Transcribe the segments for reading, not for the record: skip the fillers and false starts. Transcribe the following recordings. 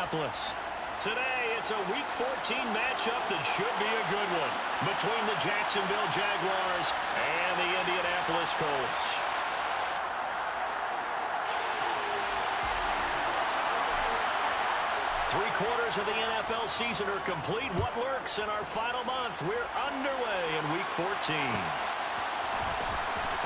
Indianapolis. Today, it's a Week 14 matchup that should be a good one between the Jacksonville Jaguars and the Indianapolis Colts. Three-quarters of the NFL season are complete. What lurks in our final month? We're underway in Week 14.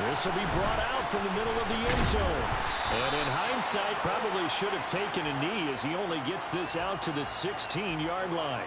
This will be brought out from the middle of the end zone. And in hindsight, probably should have taken a knee as he only gets this out to the 16-yard line.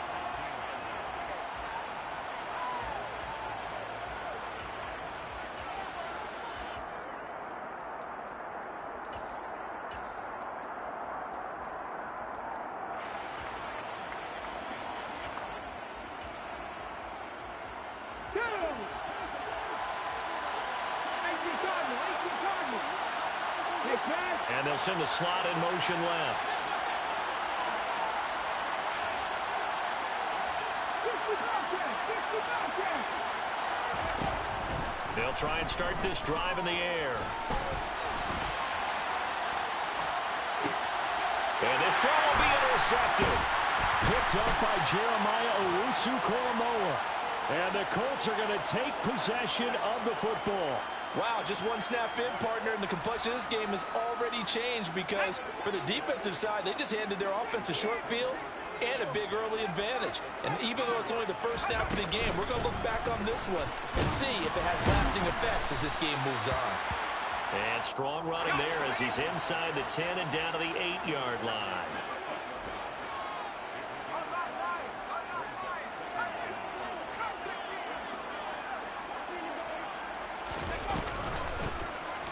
And they'll send the slot in motion left. They'll try and start this drive in the air. And this throw will be intercepted. Picked up by Jeremiah Owusu-Koramoah. And the Colts are going to take possession of the football. Wow, just one snap in, partner, and the complexion of this game has already changed because for the defensive side, they just handed their offense a short field and a big early advantage. And even though it's only the first snap of the game, we're going to look back on this one and see if it has lasting effects as this game moves on. And strong running there as he's inside the 10 and down to the 8-yard line.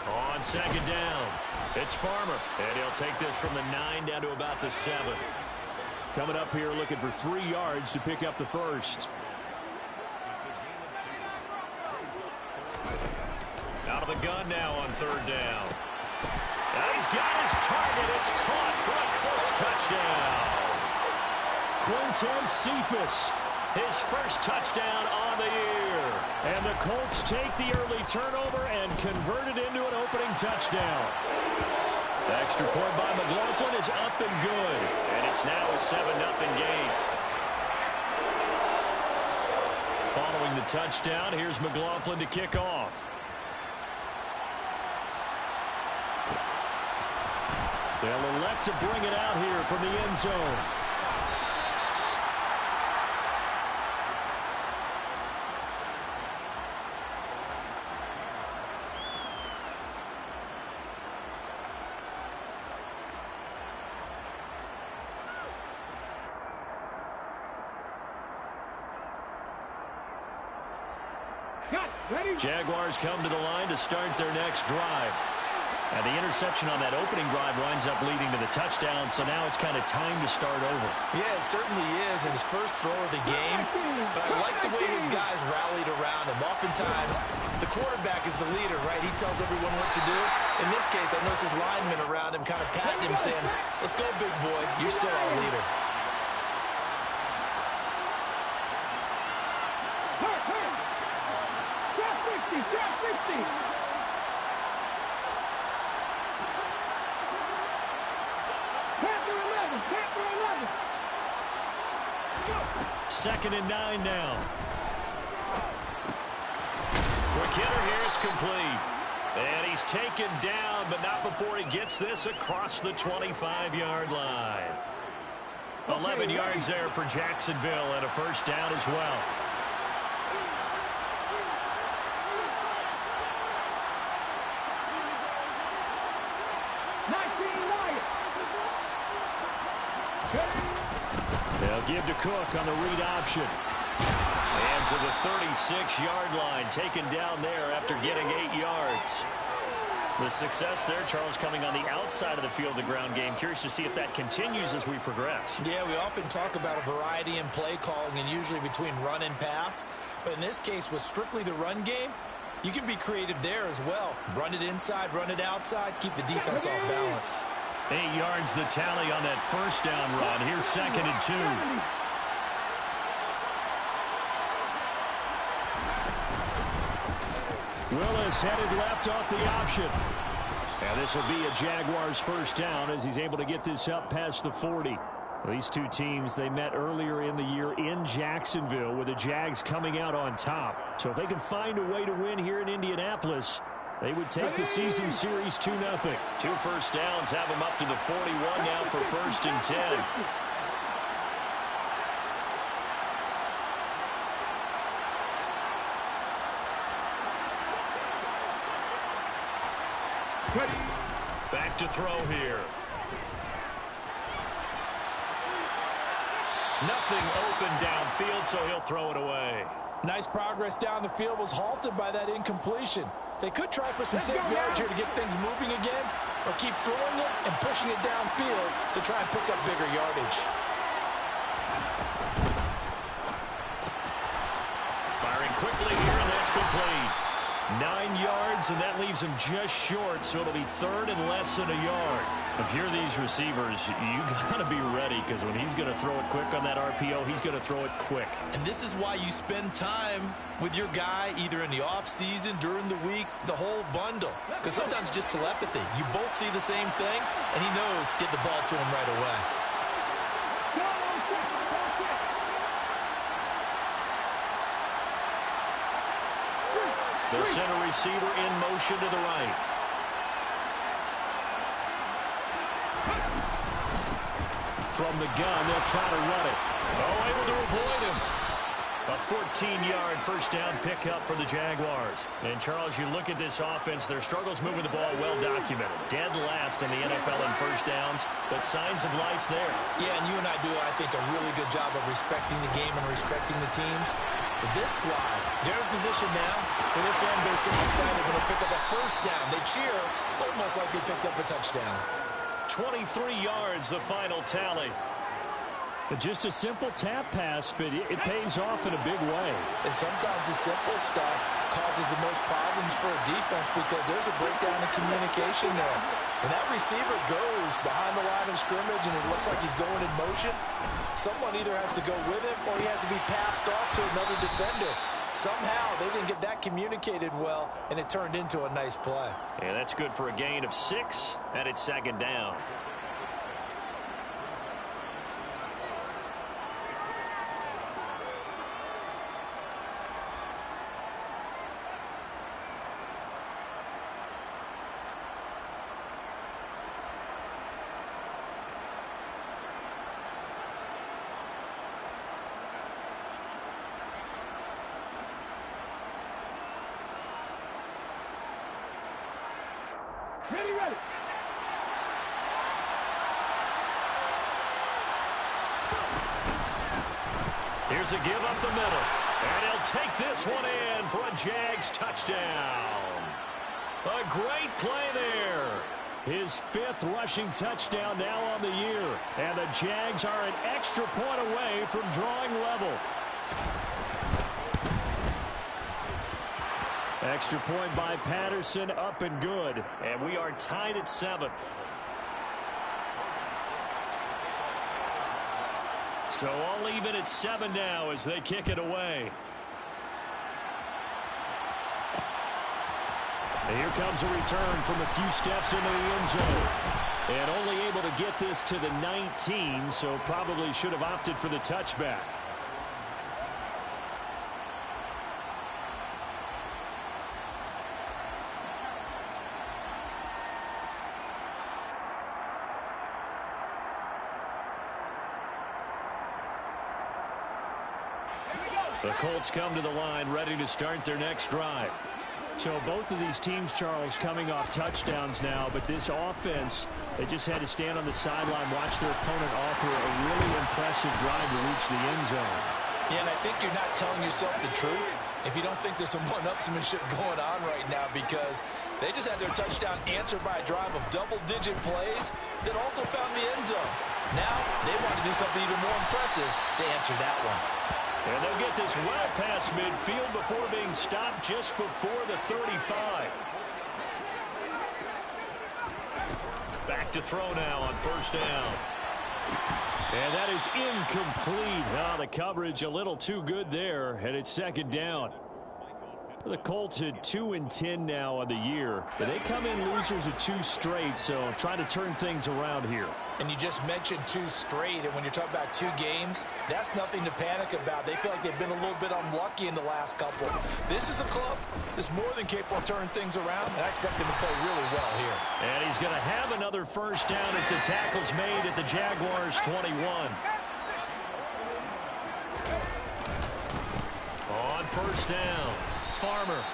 On second down, it's Farmer, and he'll take this from the 9 down to about the 7. Coming up here looking for 3 yards to pick up the first. Out of the gun now on third down. And he's got his target. It's caught for a Colts touchdown. Quintez Cephus, his first touchdown on the year. And the Colts take the early turnover and convert it into an opening touchdown. Extra point by McLaughlin is up and good. And it's now a 7-0 game. Following the touchdown, here's McLaughlin to kick off. They'll elect to bring it out here from the end zone. Jaguars come to the line to start their next drive. And the interception on that opening drive winds up leading to the touchdown, so now it's kind of time to start over. Yeah, it certainly is in his first throw of the game, but I like the way his guys rallied around him. Oftentimes, the quarterback is the leader, right? He tells everyone what to do. In this case, I notice his linemen around him kind of patting him, saying, "Let's go, big boy. You're still our leader." Second and 9 now. Quick hitter here, it's complete. And he's taken down, but not before he gets this across the 25-yard line. 11 yards there for Jacksonville and a first down as well. They'll give to Cook on the read option. And to the 36-yard line, taken down there after getting 8 yards. The success there, Charles, coming on the outside of the field, the ground game. Curious to see if that continues as we progress. Yeah, we often talk about a variety in play calling and usually between run and pass. But in this case, with strictly the run game, you can be creative there as well. Run it inside, run it outside, keep the defense off balance. 8 yards the tally on that first down run. Here's second and 2. Willis headed left off the option. And this will be a Jaguars first down as he's able to get this up past the 40. These two teams, they met earlier in the year in Jacksonville with the Jags coming out on top. So if they can find a way to win here in Indianapolis, they would take the season series 2-0. 2 first downs have them up to the 41 now for 1st and 10. Back to throw here. Nothing open downfield, so he'll throw it away. Nice progress down the field was halted by that incompletion. They could try for some safe yards here to get things moving again, or keep throwing it and pushing it downfield to try and pick up bigger yardage. Firing quickly here, and that's complete. 9 yards, and that leaves him just short, so it'll be 3rd and less than a yard. If you're these receivers, you got to be ready, because when he's going to throw it quick on that RPO, he's going to throw it quick. And this is why you spend time with your guy either in the offseason, during the week, the whole bundle. Because sometimes just telepathy. You both see the same thing, and he knows get the ball to him right away. The center receiver in motion to the right. From the gun, they'll try to run it. Oh, able to avoid him. A 14-yard first down pickup for the Jaguars. And, Charles, you look at this offense, their struggles moving the ball well documented. Dead last in the NFL in first downs, but signs of life there. Yeah, and you and I do, I think, a really good job of respecting the game and respecting the teams. But this squad, they're in position now where their fan base gets excited when they pick up a first down. They cheer almost like they picked up a touchdown. 23 yards, the final tally. But just a simple tap pass, but it pays off in a big way. And sometimes the simple stuff causes the most problems for a defense because there's a breakdown in communication there. When that receiver goes behind the line of scrimmage and it looks like he's going in motion, someone either has to go with him or he has to be passed off to another defender. Somehow they didn't get that communicated well, and it turned into a nice play. And that's good for a gain of 6, and it's 2nd down. Ready. Here's a give up the middle. And he'll take this one in for a Jags touchdown. A great play there. His 5th rushing touchdown now on the year. And the Jags are an extra point away from drawing level. Extra point by Patterson, up and good. And we are tied at 7. So all even at 7 now as they kick it away. And here comes a return from a few steps into the end zone. And only able to get this to the 19, so probably should have opted for the touchback. The Colts come to the line ready to start their next drive. So both of these teams, Charles, coming off touchdowns now, but this offense, they just had to stand on the sideline, watch their opponent offer a really impressive drive to reach the end zone. Yeah, and I think you're not telling yourself the truth if you don't think there's some one-upsmanship going on right now, because they just had their touchdown answered by a drive of double-digit plays that also found the end zone. Now they want to do something even more impressive to answer that one. And they'll get this well past midfield before being stopped just before the 35. Back to throw now on first down. And that is incomplete. Oh, the coverage a little too good there, and it's 2nd down. The Colts at 2-10 now on the year. But they come in losers of 2 straight, so trying to turn things around here. And you just mentioned 2 straight, and when you're talking about 2 games, that's nothing to panic about. They feel like they've been a little bit unlucky in the last couple. This is a club that's more than capable of turning things around, and I expect them to play really well here. And he's going to have another first down as the tackle's made at the Jaguars' 21. On first down, Farmer.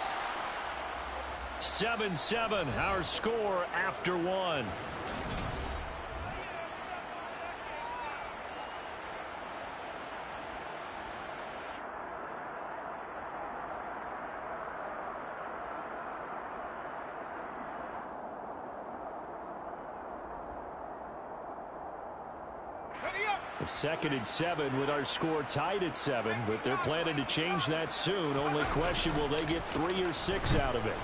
7-7, our score after 1. A 2nd and 7 with our score tied at 7, but they're planning to change that soon. Only question, will they get 3 or 6 out of it?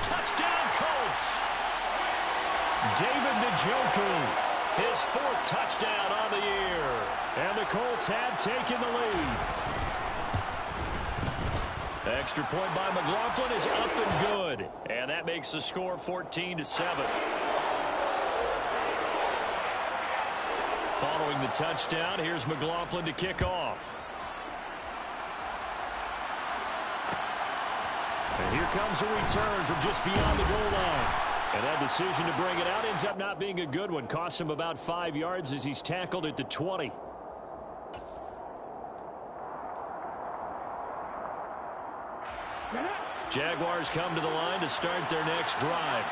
Touchdown, Colts! David Njoku, his 4th touchdown on the year. And the Colts have taken the lead. Extra point by McLaughlin is up and good. And that makes the score 14-7. Following the touchdown, here's McLaughlin to kick off. And here comes a return from just beyond the goal line. And that decision to bring it out ends up not being a good one. Costs him about 5 yards as he's tackled at the 20. Jaguars come to the line to start their next drive.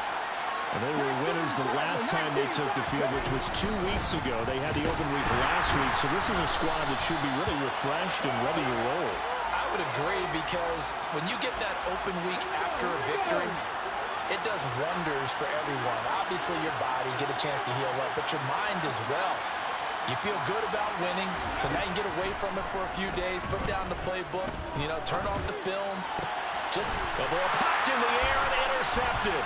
And they were winners the last time they took the field, which was 2 weeks ago. They had the open week last week, so this is a squad that should be really refreshed and ready to roll. I would agree, because when you get that open week after a victory, it does wonders for everyone. Obviously, your body, get a chance to heal up, but your mind as well. You feel good about winning, so now you get away from it for a few days, put down the playbook, turn off the film. The ball popped in the air and intercepted.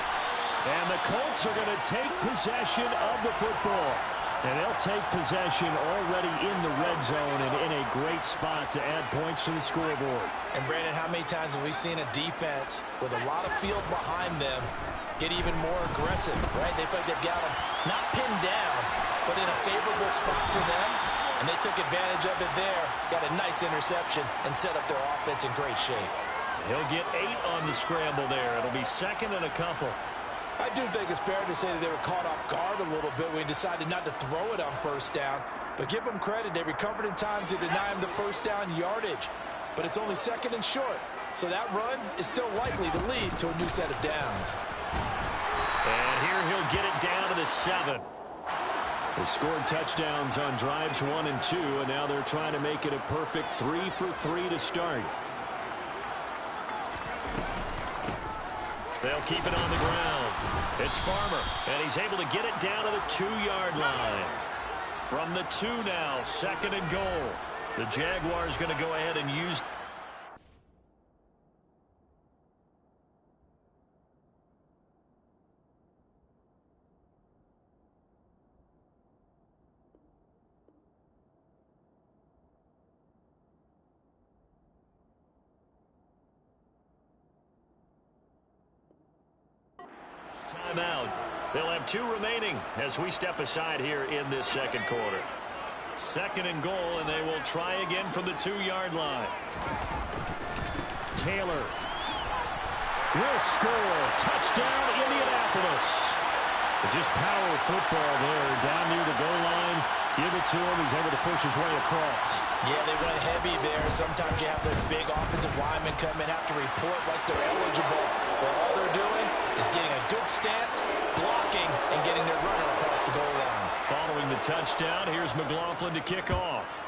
And the Colts are going to take possession of the football. And they'll take possession already in the red zone and in a great spot to add points to the scoreboard. And, Brandon, how many times have we seen a defense with a lot of field behind them get even more aggressive, right? They feel like they've got them not pinned down, but in a favorable spot for them. And they took advantage of it there, got a nice interception, and set up their offense in great shape. He'll get 8 on the scramble there. It'll be 2nd and a couple. I do think it's fair to say that they were caught off guard a little bit when he decided not to throw it on first down. But give them credit. They recovered in time to deny him the first down yardage. But it's only 2nd and short. So that run is still likely to lead to a new set of downs. And here he'll get it down to the 7. They scored touchdowns on drives 1 and 2, and now they're trying to make it a perfect 3 for 3 to start. They'll keep it on the ground. It's Farmer, and he's able to get it down to the 2-yard line. From the 2 now, 2nd and goal. The Jaguars going to go ahead and use... Timeout. They'll have 2 remaining as we step aside here in this 2nd quarter. 2nd and goal, and they will try again from the 2-yard line. Taylor will score. Touchdown, Indianapolis. Just power football there down near the goal line. Give it to him. He's able to push his way across. Yeah, they went heavy there. Sometimes you have those big offensive linemen come in, have to report like they're eligible. But all they're doing is getting a good stance, blocking, and getting their runner across the goal line. Following the touchdown, here's McLaughlin to kick off.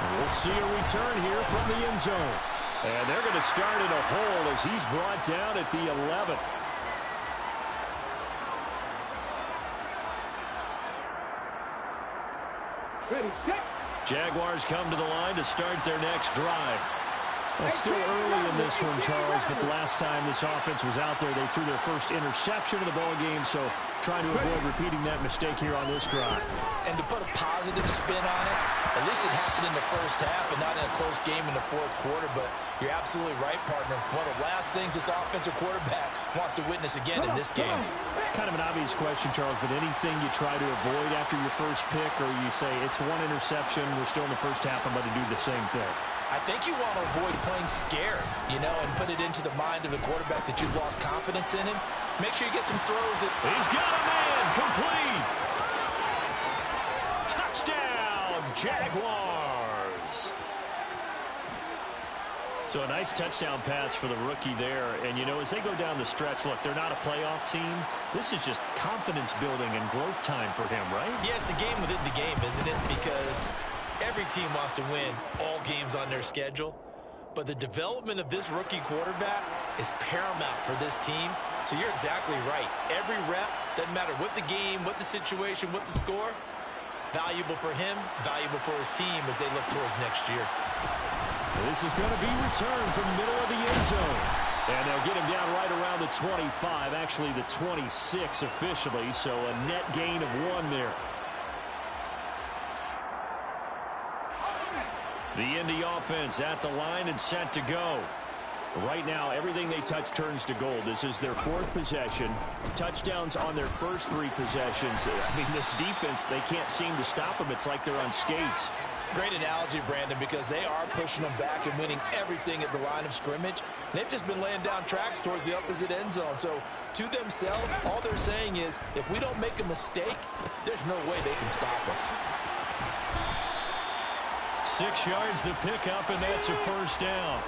And we'll see a return here from the end zone. And they're going to start in a hole as he's brought down at the 11. Jaguars come to the line to start their next drive. Well, still early in this one, Charles, but the last time this offense was out there, they threw their first interception of the ball game, so trying to avoid repeating that mistake here on this drive. And to put a positive spin on it, at least it happened in the first half and not in a close game in the fourth quarter, but you're absolutely right, partner. One of the last things this offensive quarterback wants to witness again in this game. Kind of an obvious question, Charles, but anything you try to avoid after your first pick, or you say it's one interception, we're still in the first half, I'm going to do the same thing? I think you want to avoid playing scared, and put it into the mind of the quarterback that you've lost confidence in him. Make sure you get some throws. He's got a man, complete. Touchdown, Jaguars. So a nice touchdown pass for the rookie there. And, as they go down the stretch, look, they're not a playoff team. This is just confidence building and growth time for him, right? Yeah, it's a game within the game, isn't it? Because every team wants to win all games on their schedule. But the development of this rookie quarterback is paramount for this team. So you're exactly right. Every rep, doesn't matter what the game, what the situation, what the score, valuable for him, valuable for his team as they look towards next year. This is going to be returned from the middle of the end zone. And they'll get him down right around the 25, actually the 26 officially, so a net gain of 1 there. The Indy offense at the line and set to go. Right now, everything they touch turns to gold. This is their 4th possession. Touchdowns on their first 3 possessions. I mean, this defense, they can't seem to stop them. It's like they're on skates. Great analogy, Brandon, because they are pushing them back and winning everything at the line of scrimmage. They've just been laying down tracks towards the opposite end zone. So, to themselves, all they're saying is, if we don't make a mistake, there's no way they can stop us. 6 yards the pickup, and that's a first down.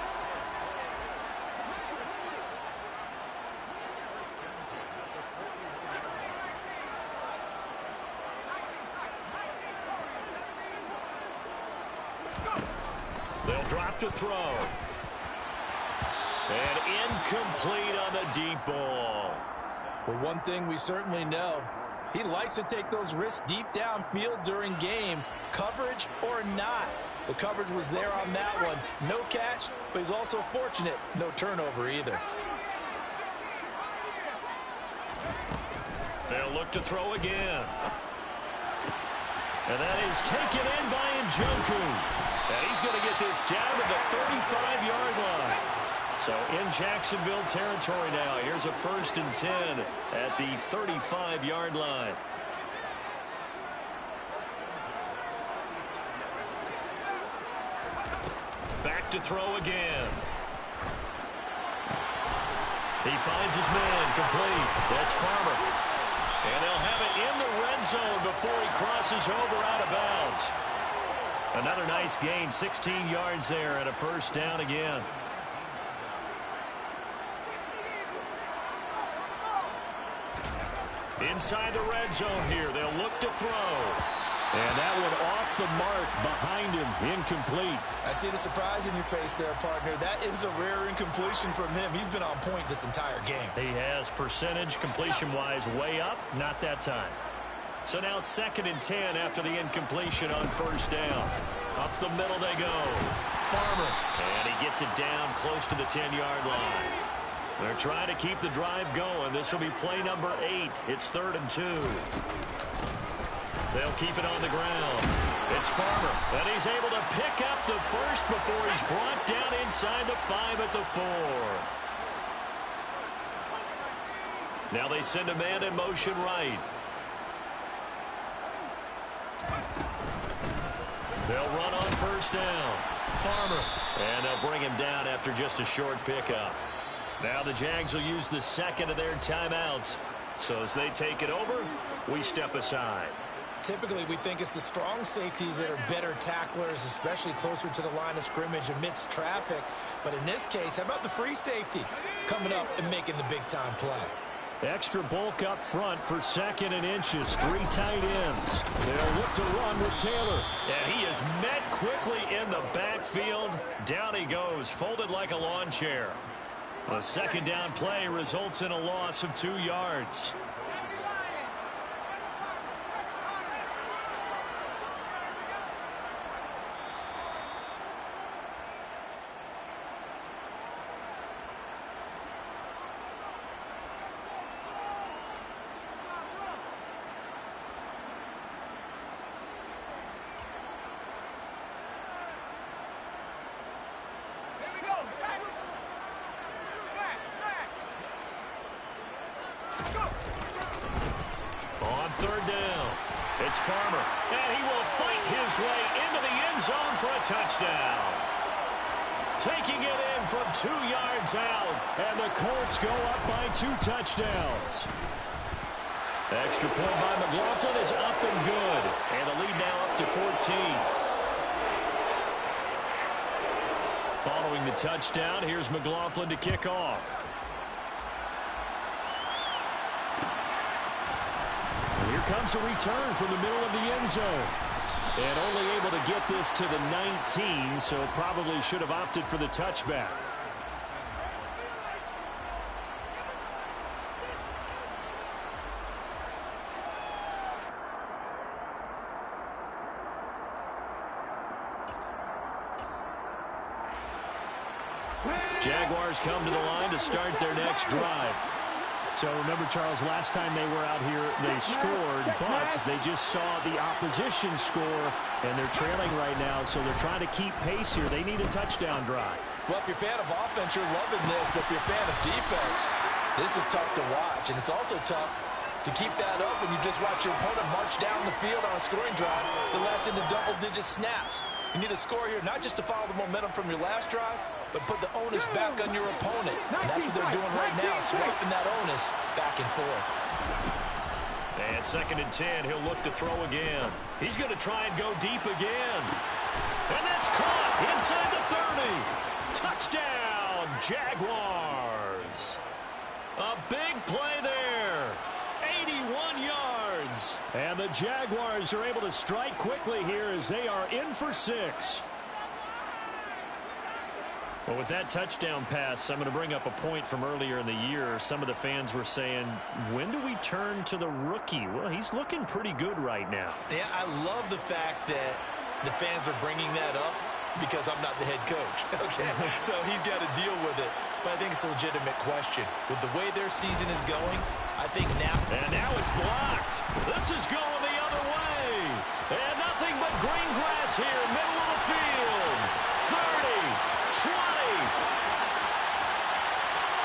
They'll drop to throw. And incomplete on the deep ball. Well, one thing we certainly know, he likes to take those risks deep downfield during games, coverage or not. The coverage was there on that one. No catch, but he's also fortunate. No turnover either. They'll look to throw again. And that is taken in by Njoku. And he's going to get this down to the 35-yard line. So in Jacksonville territory now. Here's a 1st and 10 at the 35-yard line. Back to throw again. He finds his man, complete. That's Farmer. And they'll have it in the red zone before he crosses over out of bounds. Another nice gain, 16 yards there and a first down again. Inside the red zone here, they'll look to throw. And that one off the mark behind him, incomplete. I see the surprise in your face there, partner. That is a rare incompletion from him. He's been on point this entire game. He has percentage completion-wise way up, not that time. So now 2nd and 10 after the incompletion on first down. Up the middle they go. Farmer, and he gets it down close to the 10-yard line. They're trying to keep the drive going. This will be play number 8. It's 3rd and 2. They'll keep it on the ground. It's Farmer, and he's able to pick up the first before he's brought down inside the 5 at the 4. Now they send a man in motion right. They'll run on first down. Farmer, and they'll bring him down after just a short pickup. Now the Jags will use the 2nd of their timeouts. So as they take it over, we step aside. Typically, we think it's the strong safeties that are better tacklers, especially closer to the line of scrimmage amidst traffic. But in this case, how about the free safety coming up and making the big-time play? Extra bulk up front for 2nd and inches. 3 tight ends. They'll look to run with Taylor. And he is met quickly in the backfield. Down he goes, folded like a lawn chair. A 2nd down play results in a loss of 2 yards. On third down, it's Farmer, and he will fight his way into the end zone for a touchdown. Taking it in from 2 yards out, and the Colts go up by 2 touchdowns. Extra point by McLaughlin is up and good, and the lead now up to 14. Following the touchdown, here's McLaughlin to kick off. Here comes a return from the middle of the end zone. And only able to get this to the 19, so probably should have opted for the touchback. Jaguars come to the line to start their next drive. So remember, Charles, last time they were out here, they scored, but they just saw the opposition score, and they're trailing right now, so they're trying to keep pace here. They need a touchdown drive. Well, if you're a fan of offense, you're loving this, but if you're a fan of defense, this is tough to watch, and it's also tough to keep that up when you just watch your opponent march down the field on a scoring drive that lasts into double-digit snaps. You need a score here, not just to follow the momentum from your last drive, but put the onus back on your opponent. And that's what they're doing right now, swiping that onus back and forth. And 2nd and 10, he'll look to throw again. He's going to try and go deep again. And that's caught inside the 30. Touchdown, Jaguars. A big play there. 81 yards. And the Jaguars are able to strike quickly here as they are in for 6. Well, with that touchdown pass, I'm going to bring up a point from earlier in the year. Some of the fans were saying, when do we turn to the rookie? Well, he's looking pretty good right now. Yeah, I love the fact that the fans are bringing that up because I'm not the head coach. Okay, so he's got to deal with it. But I think it's a legitimate question. With the way their season is going, I think now... And now it's blocked. This is going the other way. And nothing but green grass here, middle of the field. 30. 20.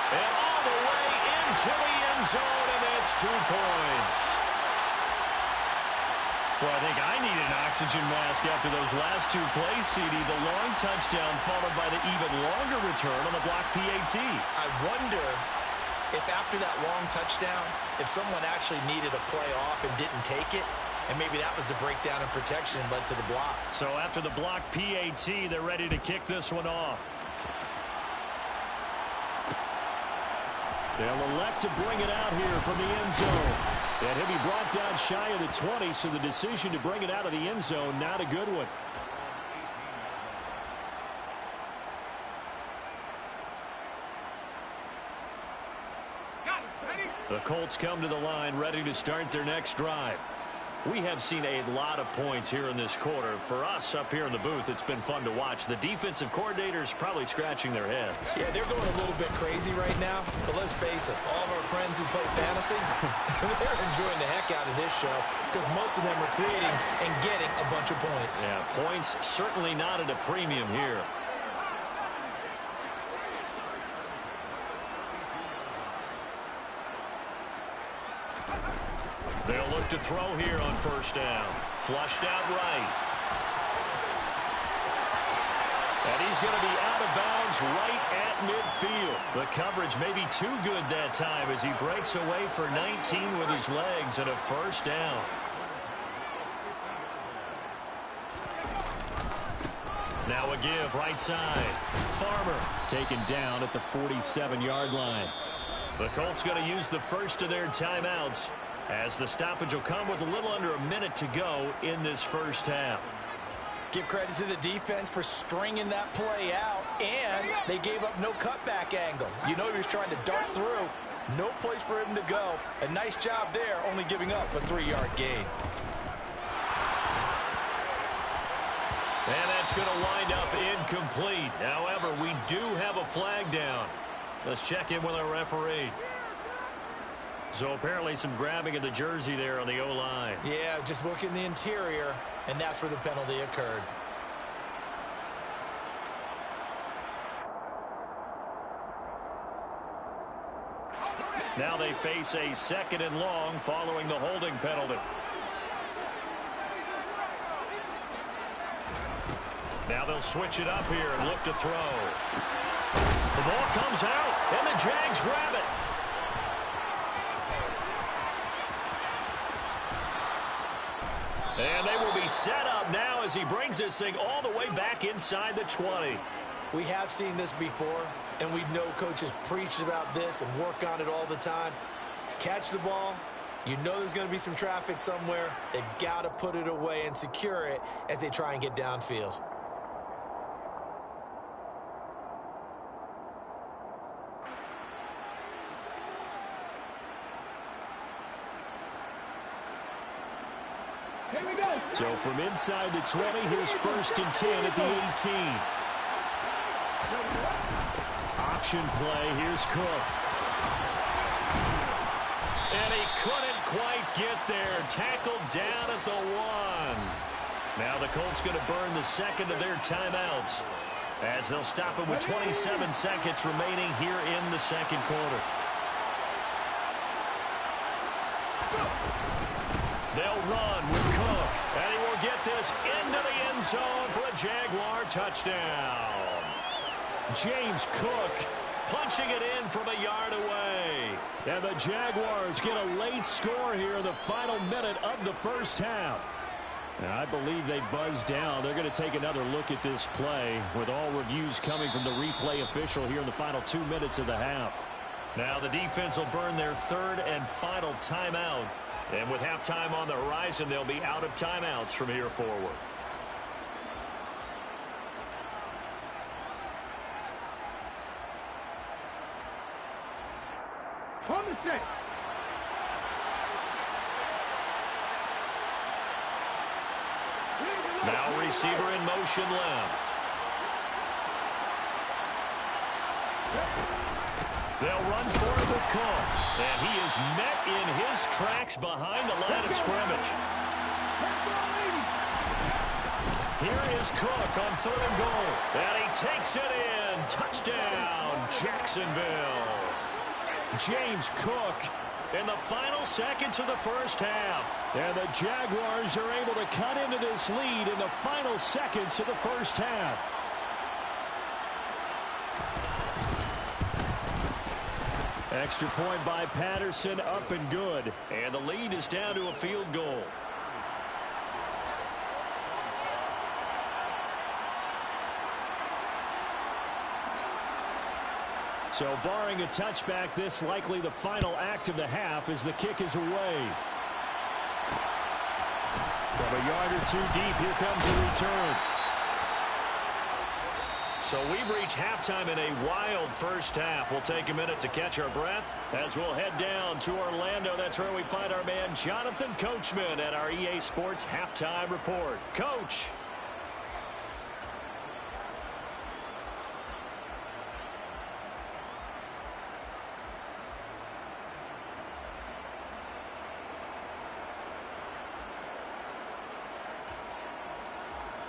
And all the way into the end zone, and that's 2 points. Well, I think I need an oxygen mask after those last 2 plays, CD. The long touchdown followed by the even longer return on the block PAT. I wonder if after that long touchdown, if someone actually needed a play off and didn't take it, and maybe that was the breakdown in protection led to the block. So after the block PAT, they're ready to kick this one off. They'll elect to bring it out here from the end zone. And he'll be brought down shy of the 20, so the decision to bring it out of the end zone, not a good one. The Colts come to the line ready to start their next drive. We have seen a lot of points here in this quarter. For us up here in the booth, it's been fun to watch. The defensive coordinators probably scratching their heads. Yeah, they're going a little bit crazy right now. But let's face it, all of our friends who play fantasy, they're enjoying the heck out of this show because most of them are creating and getting a bunch of points. Yeah, points certainly not at a premium here. They'll look to throw here on first down. Flushed out right. And he's going to be out of bounds right at midfield. The coverage may be too good that time as he breaks away for 19 with his legs and a first down. Now a give right side. Farmer taken down at the 47-yard line. The Colts going to use the first of their timeouts, as the stoppage will come with a little under a minute to go in this first half. Give credit to the defense for stringing that play out, and they gave up no cutback angle. You know he was trying to dart through. No place for him to go. A nice job there, only giving up a 3-yard gain. And that's going to wind up incomplete. However, we do have a flag down. Let's check in with our referee. So apparently some grabbing of the jersey there on the O-line. Yeah, just look in the interior, and that's where the penalty occurred. Now they face a 2nd and long following the holding penalty. Now they'll switch it up here and look to throw. The ball comes out, and the Jags grab it. And they will be set up now as he brings this thing all the way back inside the 20. We have seen this before, and we know coaches preach about this and work on it all the time. Catch the ball. You know there's going to be some traffic somewhere. They've got to put it away and secure it as they try and get downfield. Here we go. So from inside the 20, here's 1st and 10 at the 18. Option play. Here's Cook. And he couldn't quite get there. Tackled down at the 1. Now the Colts going to burn the 2nd of their timeouts as they'll stop him with 27 seconds remaining here in the 2nd quarter. They'll run with Cook, and he will get this into the end zone for a Jaguar touchdown. James Cook punching it in from a yard away. And the Jaguars get a late score here in the final minute of the first half. And I believe they buzzed down. They're going to take another look at this play with all reviews coming from the replay official here in the final 2 minutes of the half. Now the defense will burn their 3rd and final timeout. And with halftime on the horizon, they'll be out of timeouts from here forward. On the set. Now receiver in motion left. They'll run for it with Cook. And he is met in his tracks behind the line of scrimmage. Here is Cook on 3rd and goal. And he takes it in. Touchdown, Jacksonville. James Cook in the final seconds of the first half. And the Jaguars are able to cut into this lead in the final seconds of the first half. Extra point by Patterson, up and good. And the lead is down to a field goal. So barring a touchback, this likely the final act of the half as the kick is away. From a yard or 2 deep, here comes the return. So we've reached halftime in a wild first half. We'll take a minute to catch our breath as we'll head down to Orlando. That's where we find our man Jonathan Coachman at our EA Sports Halftime Report. Coach.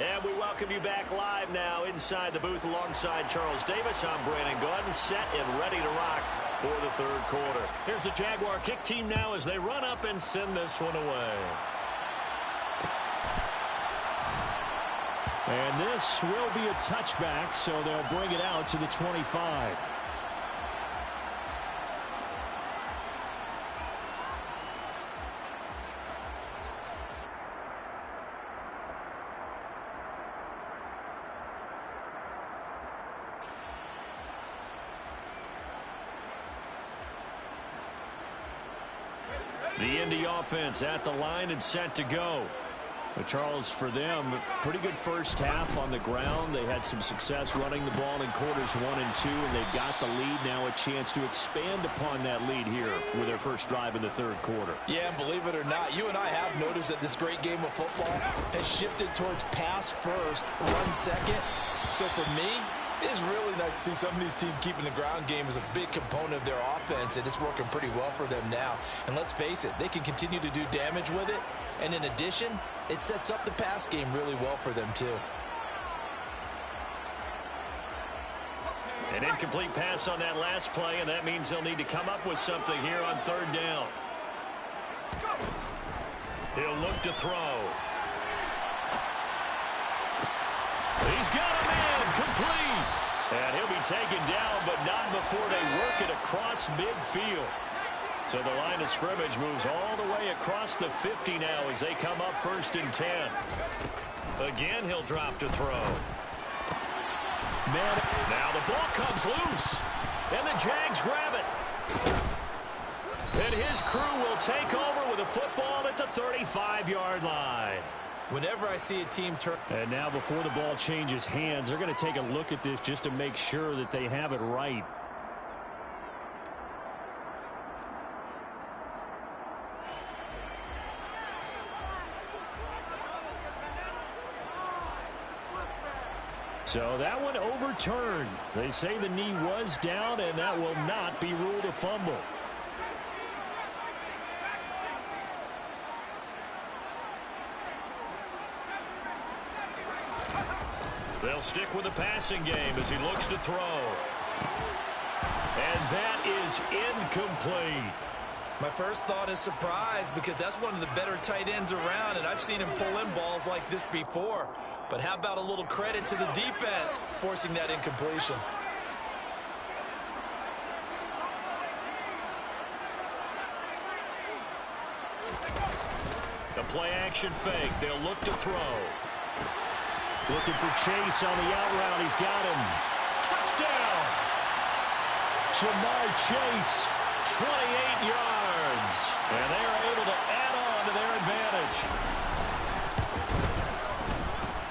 And we welcome you back live now inside the booth alongside Charles Davis. I'm Brandon Gaudin, set and ready to rock for the 3rd quarter. Here's the Jaguar kick team now as they run up and send this one away. And this will be a touchback, so they'll bring it out to the 25. The Indy offense at the line and set to go. But Charles, for them, pretty good first half on the ground. They had some success running the ball in quarters 1 and 2, and they've got the lead now, a chance to expand upon that lead here with their first drive in the 3rd quarter. Yeah, and believe it or not, you and I have noticed that this great game of football has shifted towards pass first, run second. So for me, it is really nice to see some of these teams keeping the ground game as a big component of their offense, and it's working pretty well for them now. And let's face it, they can continue to do damage with it. And in addition, it sets up the pass game really well for them too. An incomplete pass on that last play, and that means they'll need to come up with something here on third down. He'll look to throw. He's got him in, complete. And he'll be taken down, but not before they work it across midfield. So the line of scrimmage moves all the way across the 50 now as they come up 1st and 10. Again, he'll drop to throw. Now the ball comes loose, and the Jags grab it. And his crew will take over with a football at the 35-yard line. Whenever I see a team turn... And now before the ball changes hands, they're going to take a look at this just to make sure that they have it right. So that one overturned. They say the knee was down, and that will not be ruled a fumble. They'll stick with the passing game as he looks to throw. And that is incomplete. My first thought is surprise because that's one of the better tight ends around, and I've seen him pull in balls like this before. But how about a little credit to the defense forcing that incompletion? The play-action fake. They'll look to throw. Looking for Chase on the out route. He's got him. Touchdown! Ja'Marr Chase. 28 yards. And they are able to add on to their advantage.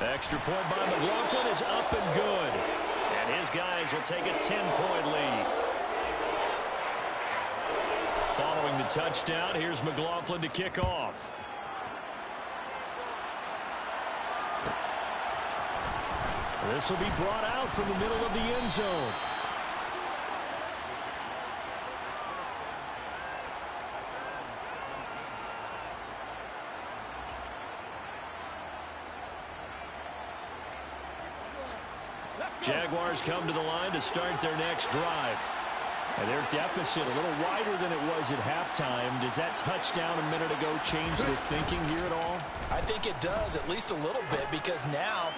Extra point by McLaughlin is up and good. And his guys will take a 10-point lead. Following the touchdown, here's McLaughlin to kick off. This will be brought out from the middle of the end zone. Jaguars come to the line to start their next drive. And their deficit a little wider than it was at halftime. Does that touchdown a minute ago change their thinking here at all? I think it does, at least a little bit, because now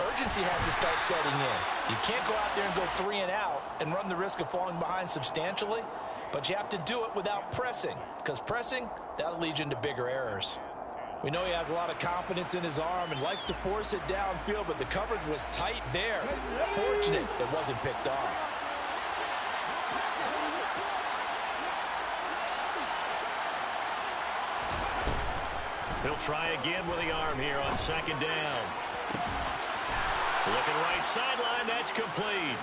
urgency has to start setting in. You can't go out there and go 3 and out and run the risk of falling behind substantially, but you have to do it without pressing, because pressing, that'll lead you into bigger errors. We know he has a lot of confidence in his arm and likes to force it downfield, but the coverage was tight there. Fortunate it wasn't picked off. He'll try again with the arm here on 2nd down. Looking right sideline, that's complete.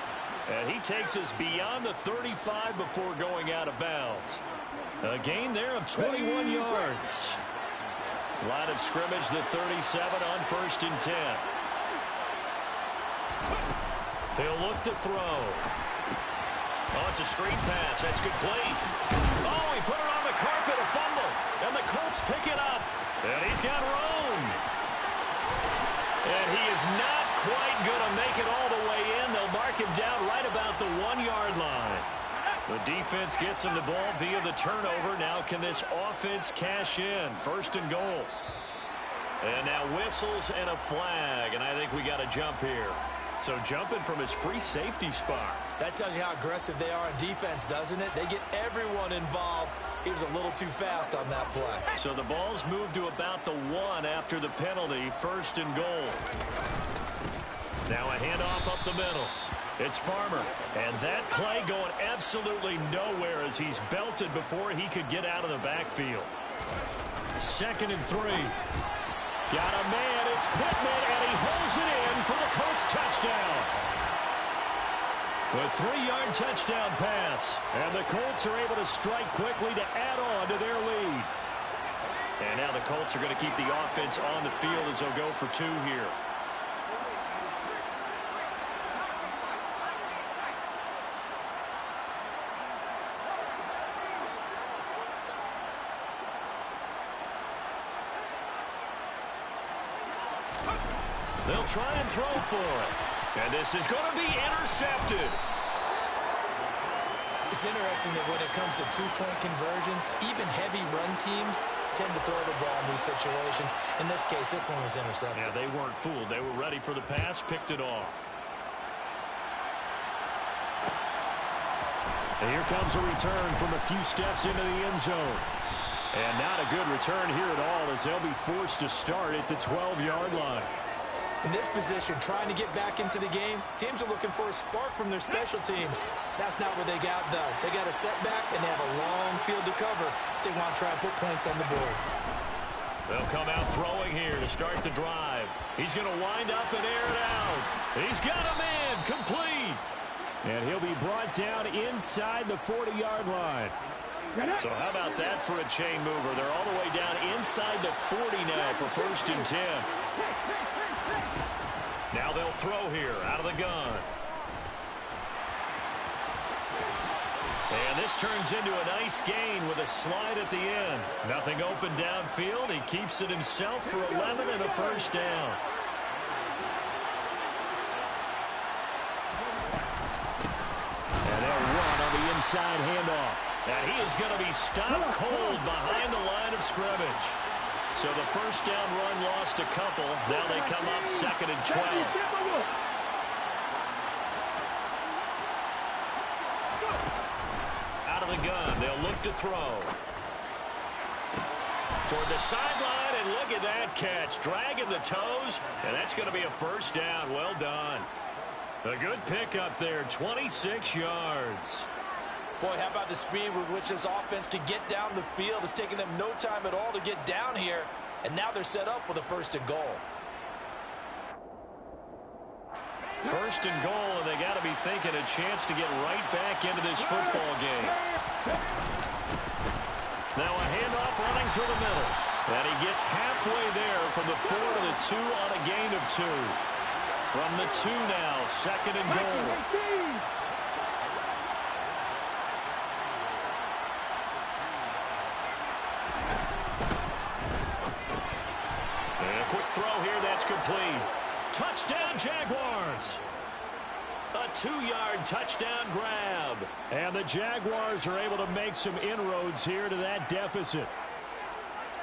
And he takes us beyond the 35 before going out of bounds. A gain there of 21 yards. Line of scrimmage, the 37 on 1st and 10. He'll look to throw. Oh, it's a screen pass. That's complete. Oh, he put it on the carpet, a fumble. And the Colts pick it up. And he's got room. And he is not quite going to make it all the way in. They'll mark him down right about the 1-yard line. The defense gets him the ball via the turnover. Now can this offense cash in? 1st and goal. And now whistles and a flag. And I think we got a jump here. So jumping from his free safety spot. That tells you how aggressive they are in defense, doesn't it? They get everyone involved. He was a little too fast on that play. So the ball's moved to about the 1 after the penalty. 1st and goal. Now a handoff up the middle. It's Farmer. And that play going absolutely nowhere as he's belted before he could get out of the backfield. 2nd and 3. Got a man. It's Pittman, and he holds it in for the Colts touchdown. A 3-yard touchdown pass. And the Colts are able to strike quickly to add on to their lead. And now the Colts are going to keep the offense on the field as they'll go for 2 here. They'll try and throw for it. And this is going to be intercepted. It's interesting that when it comes to two-point conversions, even heavy run teams tend to throw the ball in these situations. In this case, this one was intercepted. Yeah, they weren't fooled. They were ready for the pass, picked it off. And here comes a return from a few steps into the end zone. And not a good return here at all, as they'll be forced to start at the 12-yard line. In this position, trying to get back into the game, teams are looking for a spark from their special teams. That's not what they got, though. They got a setback, and they have a long field to cover if they want to try and put points on the board. They'll come out throwing here to start the drive. He's going to wind up and air it out. He's got a man, complete. And he'll be brought down inside the 40-yard line. So how about that for a chain mover? They're all the way down inside the 40 now for 1st and 10. Now they'll throw here out of the gun. And this turns into a nice gain with a slide at the end. Nothing open downfield. He keeps it himself for 11 and a 1st down. And they'll run on the inside handoff. And he is going to be stopped cold behind the line of scrimmage. So the 1st down run lost a couple. Now they come up 2nd and 12. Out of the gun. They'll look to throw. Toward the sideline, and look at that catch. Dragging the toes, and that's going to be a 1st down. Well done. A good pickup there, 26 yards. Boy, how about the speed with which this offense can get down the field? It's taken them no time at all to get down here, and now they're set up with a 1st and goal. 1st and goal, and they got to be thinking a chance to get right back into this football game. Now a handoff running through the middle. And he gets halfway there from the 4 to the 2 on a gain of 2. From the 2 now, 2nd and goal. Throw here, that's complete. Touchdown, Jaguars. A 2-yard touchdown grab. And the Jaguars are able to make some inroads here to that deficit.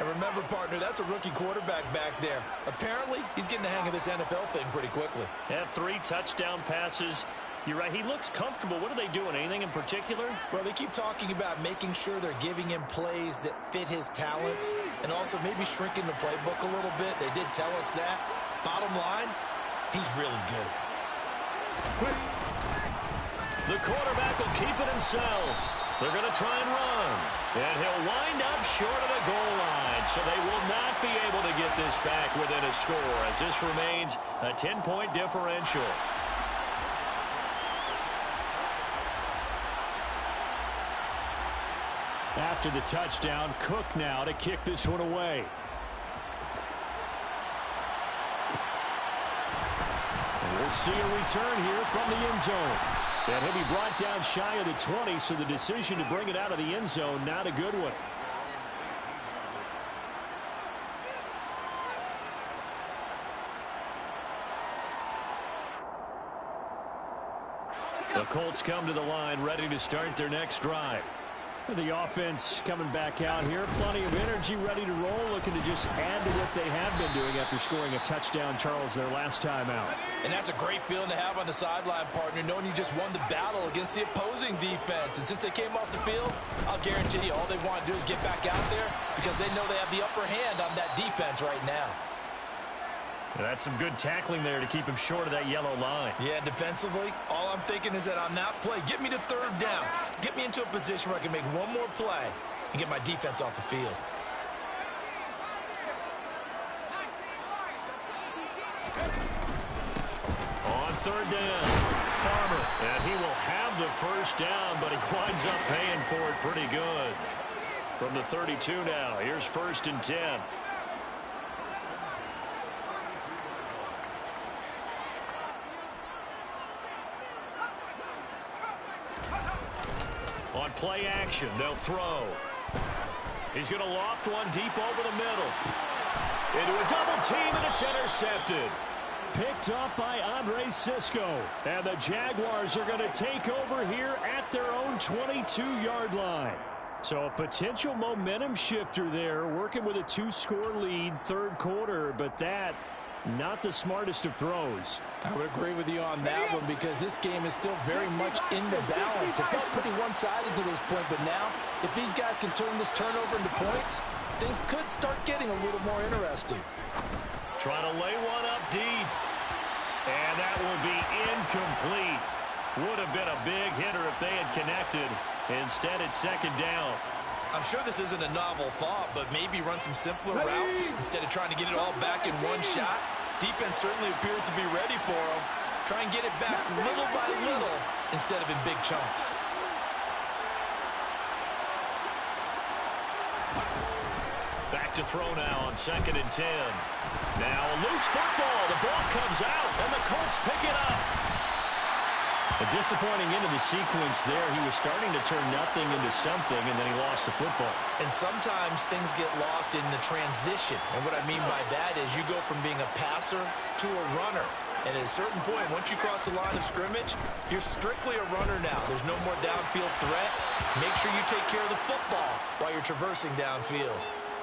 And remember, partner, that's a rookie quarterback back there. Apparently, he's getting the hang of this NFL thing pretty quickly. Had 3 touchdown passes. You're right, he looks comfortable. What are they doing? Anything in particular? Well, they keep talking about making sure they're giving him plays that fit his talents and also maybe shrinking the playbook a little bit. They did tell us that. Bottom line, he's really good. The quarterback will keep it himself. They're going to try and run. And he'll wind up short of the goal line. So they will not be able to get this back within a score as this remains a 10-point differential. After the touchdown, Cook now to kick this one away. And we'll see a return here from the end zone. And he'll be brought down shy of the 20, so the decision to bring it out of the end zone, not a good one. The Colts come to the line ready to start their next drive. The offense coming back out here. Plenty of energy, ready to roll, looking to just add to what they have been doing after scoring a touchdown, Charles, their last time out. And that's a great feeling to have on the sideline, partner, knowing you just won the battle against the opposing defense. And since they came off the field, I'll guarantee you all they want to do is get back out there because they know they have the upper hand on that defense right now. That's some good tackling there to keep him short of that yellow line. Yeah, defensively, all I'm thinking is that on that play, get me to 3rd down. Get me into a position where I can make one more play and get my defense off the field. On 3rd down, Farmer. And he will have the 1st down, but he winds up paying for it pretty good. From the 32 now, here's 1st and 10. On play action, they'll throw. He's going to loft one deep over the middle. Into a double team, and it's intercepted. picked up by Andre Cisco. And the Jaguars are going to take over here at their own 22-yard line. So a potential momentum shifter there, working with a 2-score lead, third quarter, but that not the smartest of throws. I would agree with you on that one because this game is still very much in the balance. It felt pretty one-sided to this point, but now if these guys can turn this turnover into points, things could start getting a little more interesting. Trying to lay one up deep. And that will be incomplete. Would have been a big hitter if they had connected. Instead, it's second down. I'm sure this isn't a novel thought, but maybe run some simpler routes instead of trying to get it all back in one shot. Defense certainly appears to be ready for them. Try and get it back little by little instead of in big chunks. Back to throw now on 2nd and 10. Now a loose football. The ball comes out, and the Colts pick it up. A disappointing end of the sequence there. He was starting to turn nothing into something, and then he lost the football. And sometimes things get lost in the transition. And what I mean by that is you go from being a passer to a runner. And at a certain point, once you cross the line of scrimmage, you're strictly a runner now. There's no more downfield threat. Make sure you take care of the football while you're traversing downfield.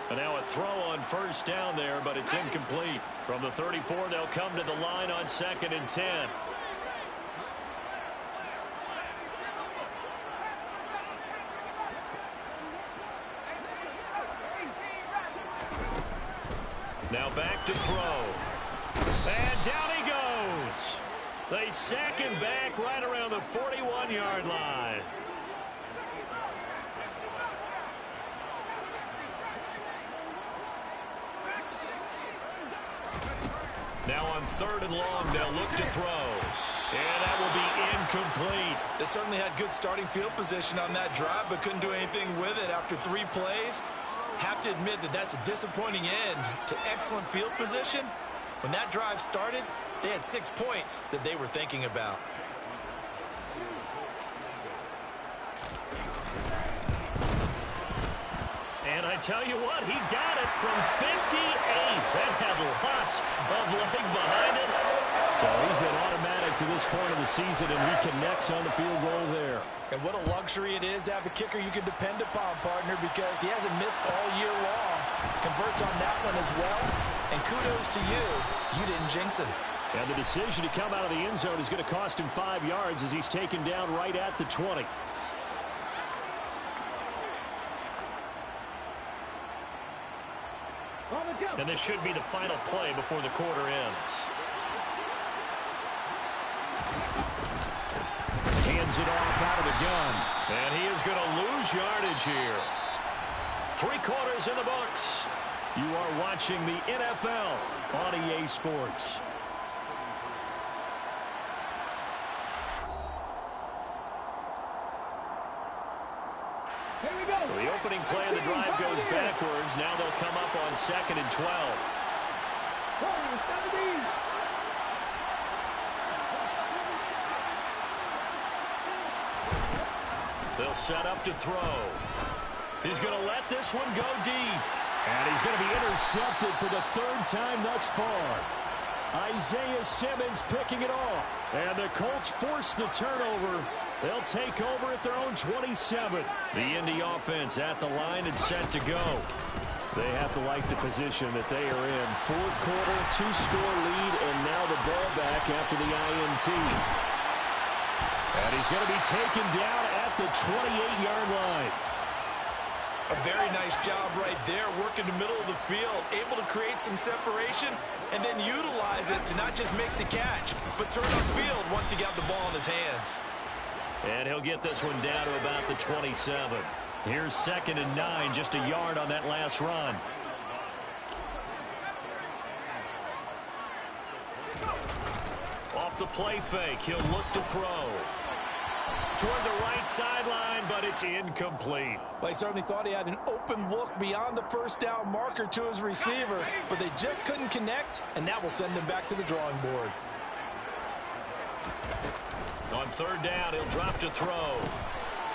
And now a throw on first down there, but it's incomplete. From the 34, they'll come to the line on 2nd and 10. Now back to throw. And down he goes. They sack him back right around the 41-yard line. Now on 3rd and long, they'll look to throw. And that will be incomplete. They certainly had good starting field position on that drive, but couldn't do anything with it after 3 plays. Have to admit that that's a disappointing end to excellent field position. When that drive started, they had 6 points that they were thinking about. And I tell you what, he got it from 58. That had lots of leg behind it. So he's been automatic to this point of the season, and he connects on the field goal there. And what a luxury it is to have a kicker you can depend upon, partner, because he hasn't missed all year long. Converts on that one as well. And kudos to you. You didn't jinx him. And the decision to come out of the end zone is going to cost him 5 yards as he's taken down right at the 20. And this should be the final play before the quarter ends. Hands it off out of the gun. And he is going to lose yardage here. 3 quarters in the books. You are watching the NFL on EA Sports. Here we go. So the opening play of the drive goes backwards. Now they'll come up on 2nd and 12. They'll set up to throw. He's going to let this one go deep. And he's going to be intercepted for the 3rd time thus far. Isaiah Simmons picking it off. And the Colts force the turnover. They'll take over at their own 27. The Indy offense at the line and set to go. They have to like the position that they are in. 4th quarter, 2-score lead, and now the ball back after the INT. And he's going to be taken down at the 28-yard line. A very nice job right there, working the middle of the field, able to create some separation, and then utilize it to not just make the catch, but turn upfield once he got the ball in his hands. And he'll get this one down to about the 27. Here's 2nd and 9, just a yard on that last run. Off the play fake, he'll look to throw. Toward the right sideline, but it's incomplete. Well, he certainly thought he had an open look beyond the first down marker to his receiver, but they just couldn't connect, and that will send them back to the drawing board. On 3rd down, he'll drop to throw.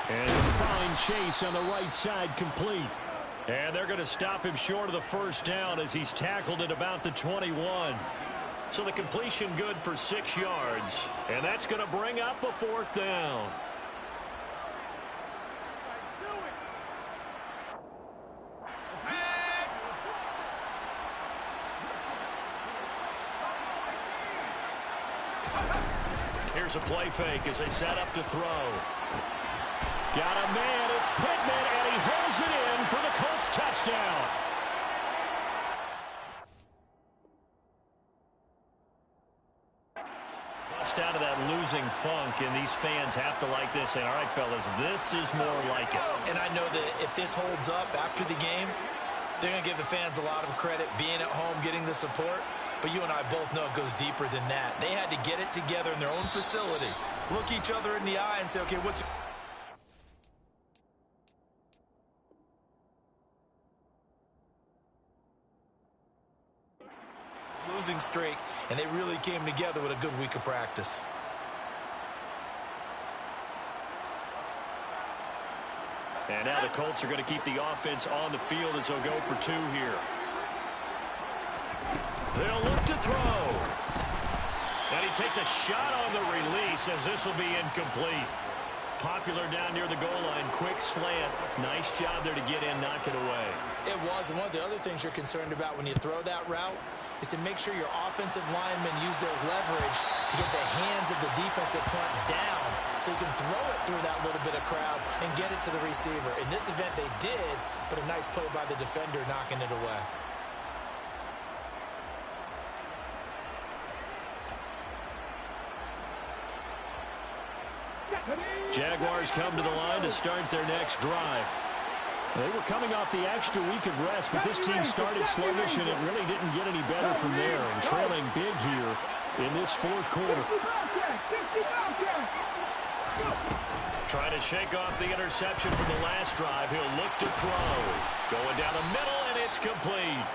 And a fine chase on the right side, complete. And they're going to stop him short of the 1st down as he's tackled at about the 21. So the completion good for 6 yards. And that's going to bring up a 4th down. Here's a play fake as they set up to throw. Got a man, it's Pittman, and he holds it in for the Colts touchdown. Bust out of that losing funk, and these fans have to like this. And all right, fellas, this is more like it. And I know that if this holds up after the game, they're going to give the fans a lot of credit, being at home, getting the support. But you and I both know it goes deeper than that. They had to get it together in their own facility, look each other in the eye and say, okay, what's... losing streak, and they really came together with a good week of practice. And now the Colts are going to keep the offense on the field as they'll go for 2 here. They'll look to throw. And he takes a shot on the release as this will be incomplete. Popular down near the goal line. Quick slant. Nice job there to get in, knock it away. It was, and one of the other things you're concerned about when you throw that route is to make sure your offensive linemen use their leverage to get the hands of the defensive front down so you can throw it through that little bit of crowd and get it to the receiver. In this event, they did, but a nice play by the defender knocking it away. Jaguars come to the line to start their next drive. They were coming off the extra week of rest, but this team started sluggish, and it really didn't get any better from there. And trailing big here in this 4th quarter. Trying to shake off the interception from the last drive. He'll look to throw. Going down the middle, and it's complete.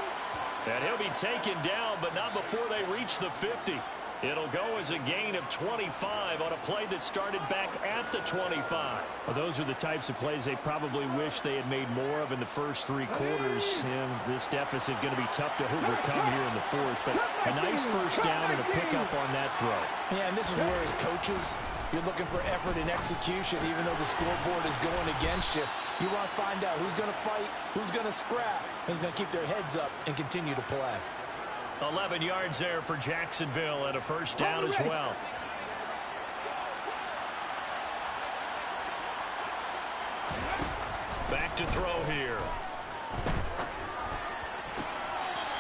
And he'll be taken down, but not before they reach the 50. It'll go as a gain of 25 on a play that started back at the 25. Well, those are the types of plays they probably wish they had made more of in the first 3 quarters. And this deficit going to be tough to overcome here in the 4th. But a nice first down and a pickup on that throw. Yeah, and this is where as coaches, you're looking for effort and execution, even though the scoreboard is going against you. You want to find out who's going to fight, who's going to scrap, who's going to keep their heads up and continue to play. 11 yards there for Jacksonville and a first down as well. Back to throw here.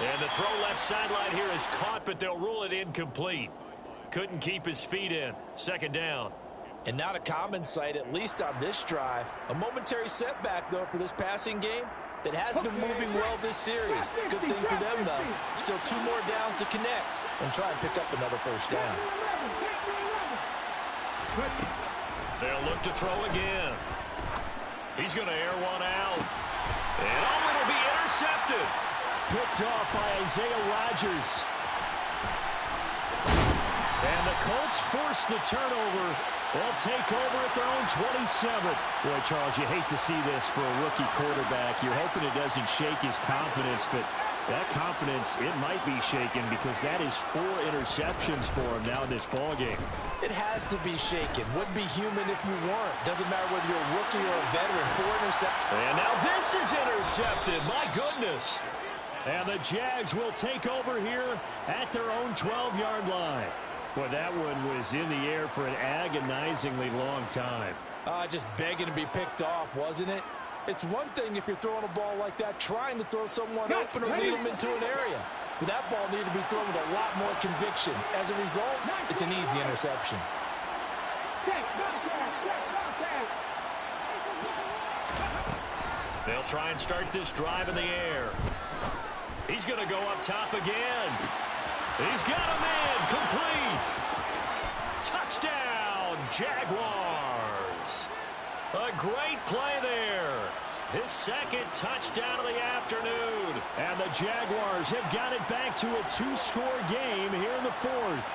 And the throw left sideline here is caught, but they'll rule it incomplete. Couldn't keep his feet in. 2nd down. And not a common sight, at least on this drive. A momentary setback, though, for this passing game that has been moving well this series. Good thing for them, though. Still 2 more downs to connect and try and pick up another first down. They'll look to throw again. He's going to air one out. And it'll be intercepted. Picked off by Isaiah Rodgers. And the Colts force the turnover. They'll take over at their own 27. Boy, Charles, you hate to see this for a rookie quarterback. You're hoping it doesn't shake his confidence, but that confidence, it might be shaken because that is 4 interceptions for him now in this ballgame. It has to be shaken. Wouldn't be human if you weren't. Doesn't matter whether you're a rookie or a veteran. 4 interceptions. And now this is intercepted. My goodness. And the Jags will take over here at their own 12-yard line. Boy, that one was in the air for an agonizingly long time. Just begging to be picked off, wasn't it? It's one thing if you're throwing a ball like that, trying to throw someone open or lead them into an area. But that ball needed to be thrown with a lot more conviction. As a result, it's an easy interception. They'll try and start this drive in the air. He's going to go up top again. He's got a man, complete. Touchdown, Jaguars. A great play there. His 2nd touchdown of the afternoon. And the Jaguars have got it back to a 2-score game here in the 4th.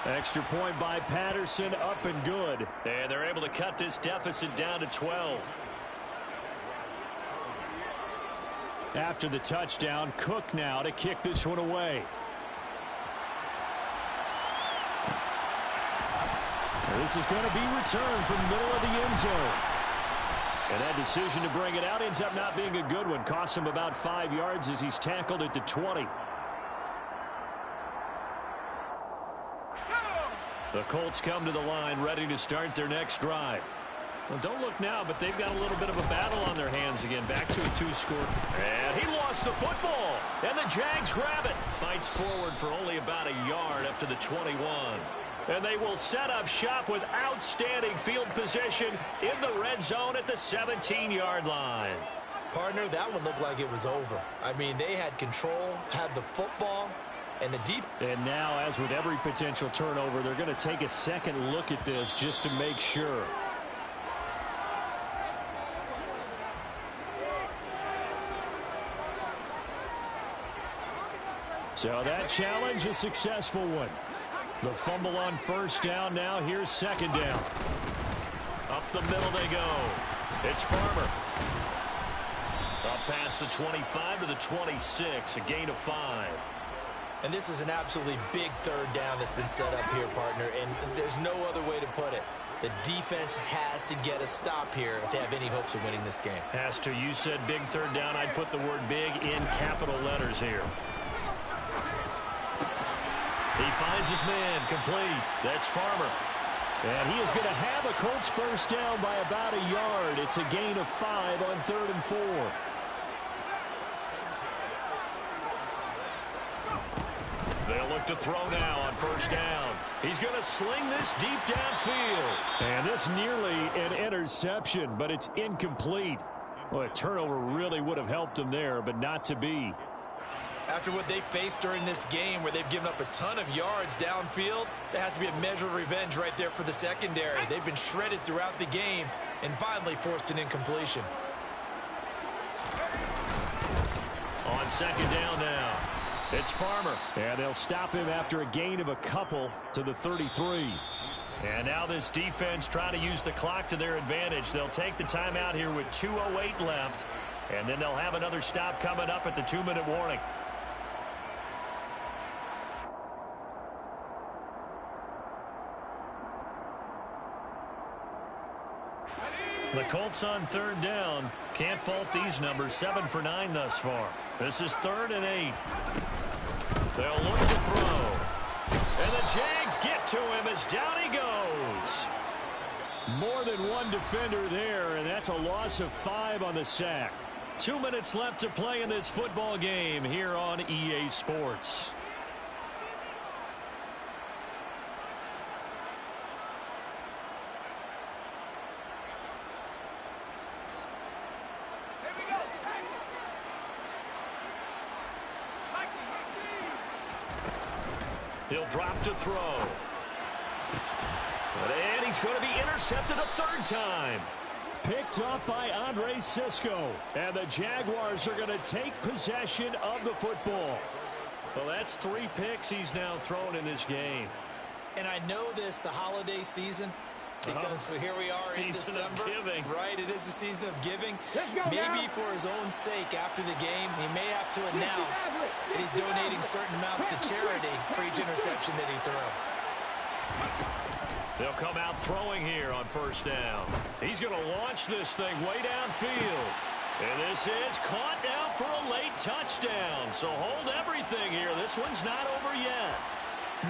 Extra point by Patterson, up and good. And they're able to cut this deficit down to 12. After the touchdown, Cook now to kick this one away. This is going to be returned from the middle of the end zone. And that decision to bring it out ends up not being a good one. Costs him about 5 yards as he's tackled at the 20. The Colts come to the line ready to start their next drive. Well, don't look now, but they've got a little bit of a battle on their hands again. Back to a 2-score. And he lost the football. And the Jags grab it. Fights forward for only about a yard up to the 21. And they will set up shop with outstanding field position in the red zone at the 17-yard line. Partner, that one looked like it was over. I mean, they had control, had the football, and the deep. And now, as with every potential turnover, they're going to take a second look at this just to make sure. So that challenge, a successful one. The fumble on first down now. Here's second down. Up the middle they go. It's Farmer. Up past the 25 to the 26, a gain of 5. And this is an absolutely big third down that's been set up here, partner, and there's no other way to put it. The defense has to get a stop here if they have any hopes of winning this game. Has to. You said big third down. I'd put the word big in capital letters here. He finds his man, complete. That's Farmer. And he is going to have a Colts first down by about a yard. It's a gain of 5 on 3rd and 4. They'll look to throw now on first down. He's going to sling this deep downfield. And this nearly an interception, but it's incomplete. Well, a turnover really would have helped him there, but not to be. After what they faced during this game where they've given up a ton of yards downfield, there has to be a measure of revenge right there for the secondary. They've been shredded throughout the game and finally forced an incompletion. On second down now, it's Farmer. And they'll stop him after a gain of a couple to the 33. And now this defense trying to use the clock to their advantage. They'll take the timeout here with 2:08 left, and then they'll have another stop coming up at the 2-minute warning. The Colts on third down. Can't fault these numbers. 7 for 9 thus far. This is 3rd and 8. They'll look to throw. And the Jags get to him as down he goes. More than one defender there, and that's a loss of 5 on the sack. 2 minutes left to play in this football game here on EA Sports. He'll drop to throw. And he's going to be intercepted a 3rd time. Picked up by Andre Cisco. And the Jaguars are going to take possession of the football. Well, that's 3 picks he's now thrown in this game. And I know this, the holiday season, because here we are in December. Right, it is the season of giving. Maybe for his own sake after the game, he may have to announce that he's donating certain amounts to charity for each interception that he threw. They'll come out throwing here on first down. He's going to launch this thing way downfield. And this is caught now for a late touchdown. So hold everything here. This one's not over yet.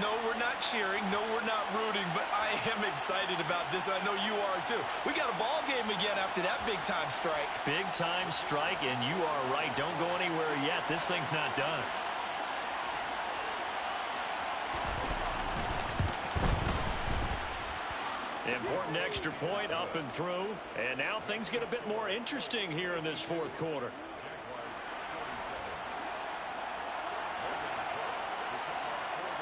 No, we're not cheering. No, we're not rooting. But I am excited about this. I know you are, too. We got a ball game again after that big-time strike. Big-time strike, and you are right. Don't go anywhere yet. This thing's not done. Important extra point up and through. And now things get a bit more interesting here in this 4th quarter.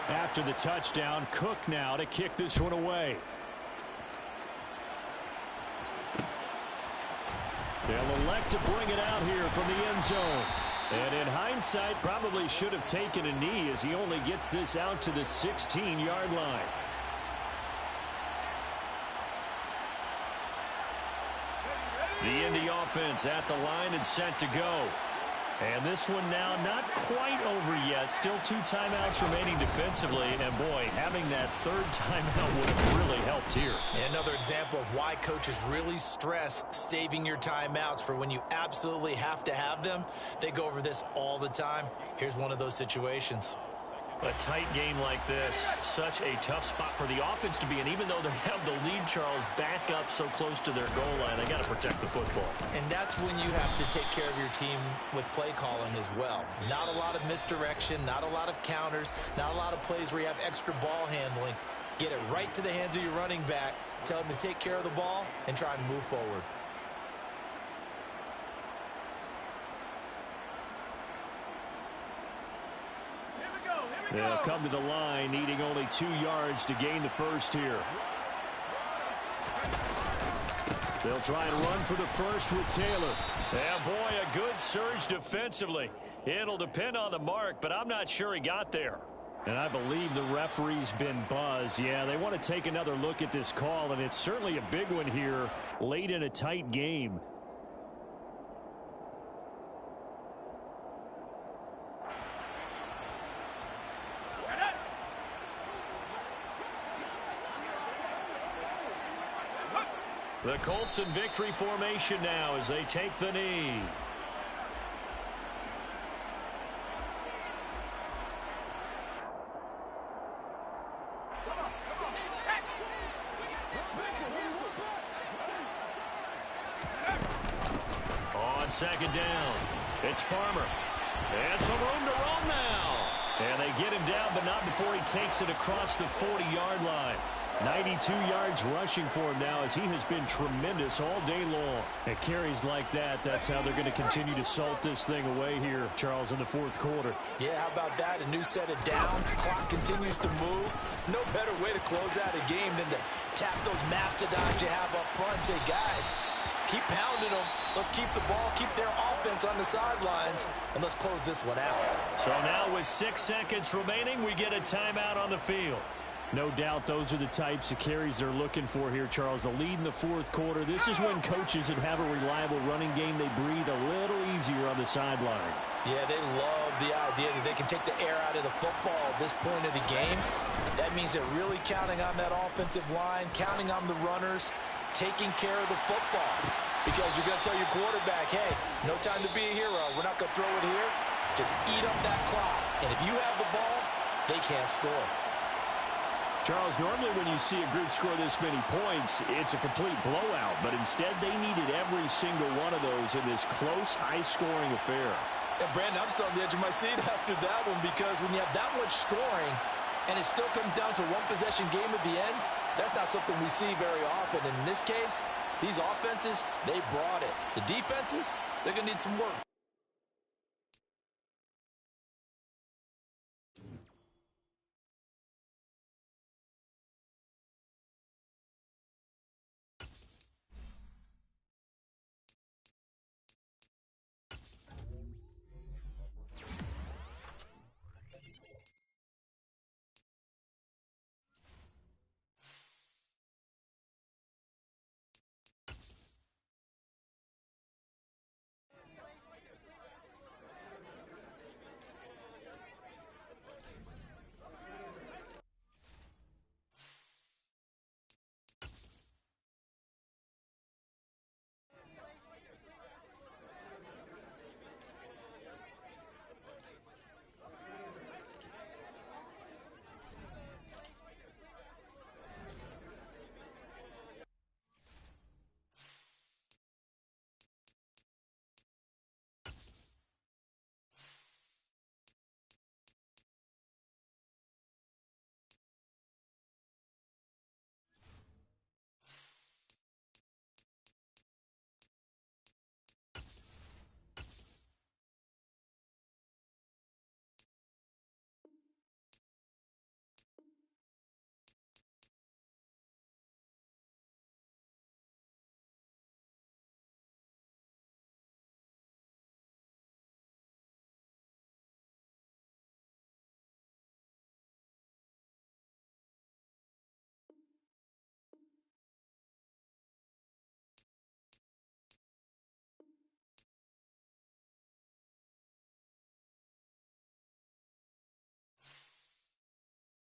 After the touchdown, Cook now to kick this one away. They'll elect to bring it out here from the end zone. And in hindsight, probably should have taken a knee as he only gets this out to the 16-yard line. The Indy offense at the line and set to go. And this one now not quite over yet. Still 2 timeouts remaining defensively. And, boy, having that third timeout would have really helped here. Another example of why coaches really stress saving your timeouts for when you absolutely have to have them. They go over this all the time. Here's one of those situations. A tight game like this, such a tough spot for the offense to be in. Even though they have the lead, Charles, back up so close to their goal line, they got to protect the football. And that's when you have to take care of your team with play calling as well. Not a lot of misdirection, not a lot of counters, not a lot of plays where you have extra ball handling. Get it right to the hands of your running back, tell him to take care of the ball, and try and move forward. They'll come to the line, needing only 2 yards to gain the first here. They'll try and run for the first with Taylor. Yeah, boy, a good surge defensively. It'll depend on the mark, but I'm not sure he got there. And I believe the referee's been buzzed. Yeah, they want to take another look at this call, and it's certainly a big one here late in a tight game. The Colts in victory formation now as they take the knee. On second down, it's Farmer. And some room to run now. And they get him down, but not before he takes it across the 40-yard line. 92 yards rushing for him now as he has been tremendous all day long. At carries like that, that's how they're going to continue to salt this thing away here, Charles, in the fourth quarter. Yeah, how about that? A new set of downs. Clock continues to move. No better way to close out a game than to tap those mastodons you have up front and say, guys, keep pounding them. Let's keep the ball, keep their offense on the sidelines, and let's close this one out. So now with 6 seconds remaining, we get a timeout on the field. No doubt those are the types of carries they're looking for here, Charles. The lead in the fourth quarter. This is when coaches that have a reliable running game, they breathe a little easier on the sideline. Yeah, they love the idea that they can take the air out of the football at this point of the game. That means they're really counting on that offensive line, counting on the runners, taking care of the football. Because you're going to tell your quarterback, hey, no time to be a hero. We're not going to throw it here. Just eat up that clock. And if you have the ball, they can't score. Charles, normally when you see a group score this many points, it's a complete blowout. But instead, they needed every single one of those in this close, high-scoring affair. And Brandon, I'm still on the edge of my seat after that one because when you have that much scoring and it still comes down to one-possession game at the end, that's not something we see very often. And in this case, these offenses, they brought it. The defenses, they're going to need some work.